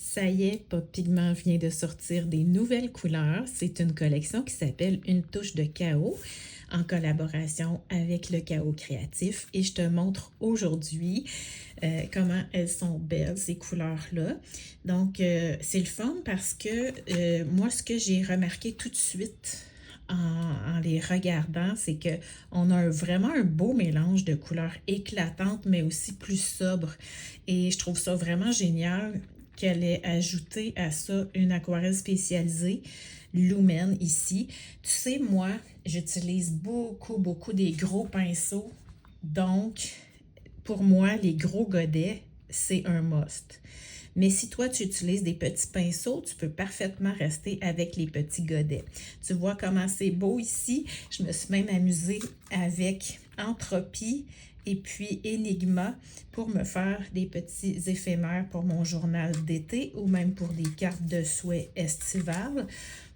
Ça y est, Pop Pigment vient de sortir des nouvelles couleurs. C'est une collection qui s'appelle Une touche de chaos en collaboration avec le Chaos Créatif. Et je te montre aujourd'hui comment elles sont belles, ces couleurs-là. Donc, c'est le fun parce que moi, ce que j'ai remarqué tout de suite en les regardant, c'est qu'on a vraiment un beau mélange de couleurs éclatantes, mais aussi plus sobres. Et je trouve ça vraiment génial qu'elle ait ajouté à ça une aquarelle spécialisée, Lumen, ici. Tu sais, moi, j'utilise beaucoup des gros pinceaux. Donc, pour moi, les gros godets, c'est un must. Mais si toi, tu utilises des petits pinceaux, tu peux parfaitement rester avec les petits godets. Tu vois comment c'est beau ici? Je me suis même amusée avec Entropie et puis Enigma pour me faire des petits éphémères pour mon journal d'été ou même pour des cartes de souhait estivales.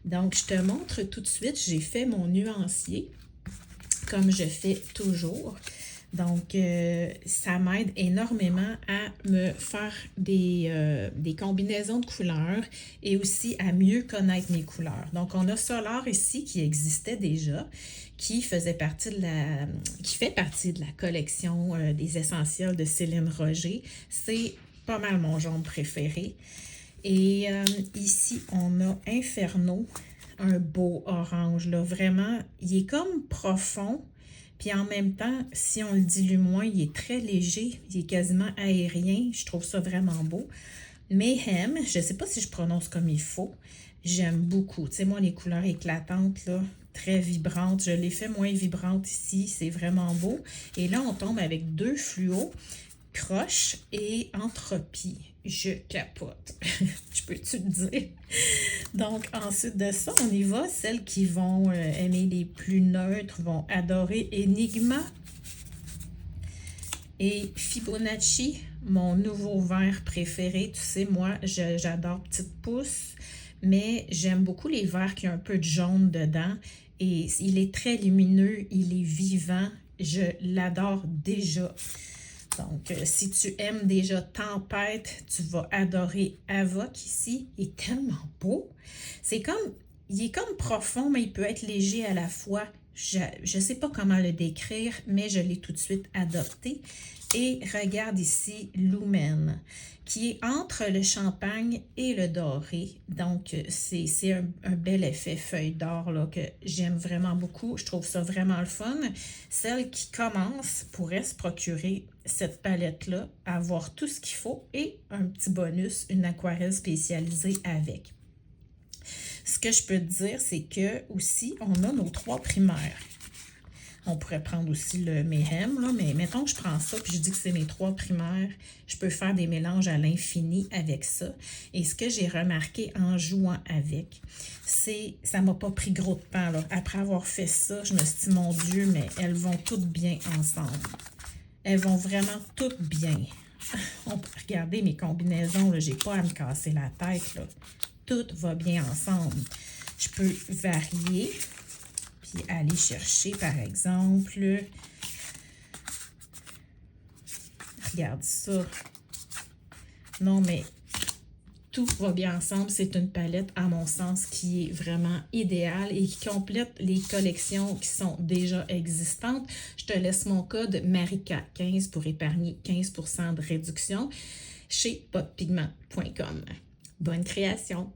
Donc, je te montre tout de suite, j'ai fait mon nuancier comme je fais toujours. Donc, ça m'aide énormément à me faire des combinaisons de couleurs et aussi à mieux connaître mes couleurs. Donc, on a Solar ici qui existait déjà, qui faisait partie qui fait partie de la collection des essentiels de Céline Roger. C'est pas mal mon jaune préféré. Et ici, on a Inferno, un beau orange, là. Vraiment, il est comme profond. Puis en même temps, si on le dilue moins, il est très léger, il est quasiment aérien. Je trouve ça vraiment beau. Mayhem, je ne sais pas si je prononce comme il faut. J'aime beaucoup. Tu sais, moi, les couleurs éclatantes, là, très vibrantes. Je les fais moins vibrantes ici. C'est vraiment beau. Et là, on tombe avec deux fluos, Croche et Entropie. Je capote. Je peux-tu le dire? Donc, ensuite de ça, on y va. Celles qui vont aimer les plus neutres vont adorer Enigma et Fibonacci, mon nouveau vert préféré. Tu sais, moi, j'adore Petite Pouce, mais j'aime beaucoup les verts qui ont un peu de jaune dedans. Et il est très lumineux, il est vivant. Je l'adore déjà. Donc, si tu aimes déjà Tempête, tu vas adorer Avoc ici. Il est tellement beau. Il est comme profond, mais il peut être léger à la fois. Je ne sais pas comment le décrire, mais je l'ai tout de suite adopté. Et regarde ici Lumen, qui est entre le champagne et le doré. Donc, c'est un bel effet feuille d'or là, que j'aime vraiment beaucoup. Je trouve ça vraiment le fun. Celle qui commence pourrait se procurer cette palette-là, avoir tout ce qu'il faut et un petit bonus, une aquarelle spécialisée avec. Ce que je peux te dire, c'est que aussi, on a nos trois primaires. On pourrait prendre aussi le Mayhem, là, mais mettons que je prends ça puis je dis que c'est mes trois primaires, je peux faire des mélanges à l'infini avec ça. Et ce que j'ai remarqué en jouant avec, c'est ça m'a pas pris gros de temps. Là. Après avoir fait ça, je me suis dit, mon Dieu, mais elles vont toutes bien ensemble. Elles vont vraiment toutes bien. On peut regarder mes combinaisons, je n'ai pas à me casser la tête. Là. Tout va bien ensemble. Je peux varier. Puis aller chercher, par exemple, regarde ça. Non, mais tout va bien ensemble. C'est une palette, à mon sens, qui est vraiment idéale et qui complète les collections qui sont déjà existantes. Je te laisse mon code MARICA15 pour épargner 15% de réduction chez poppigment.com. Bonne création!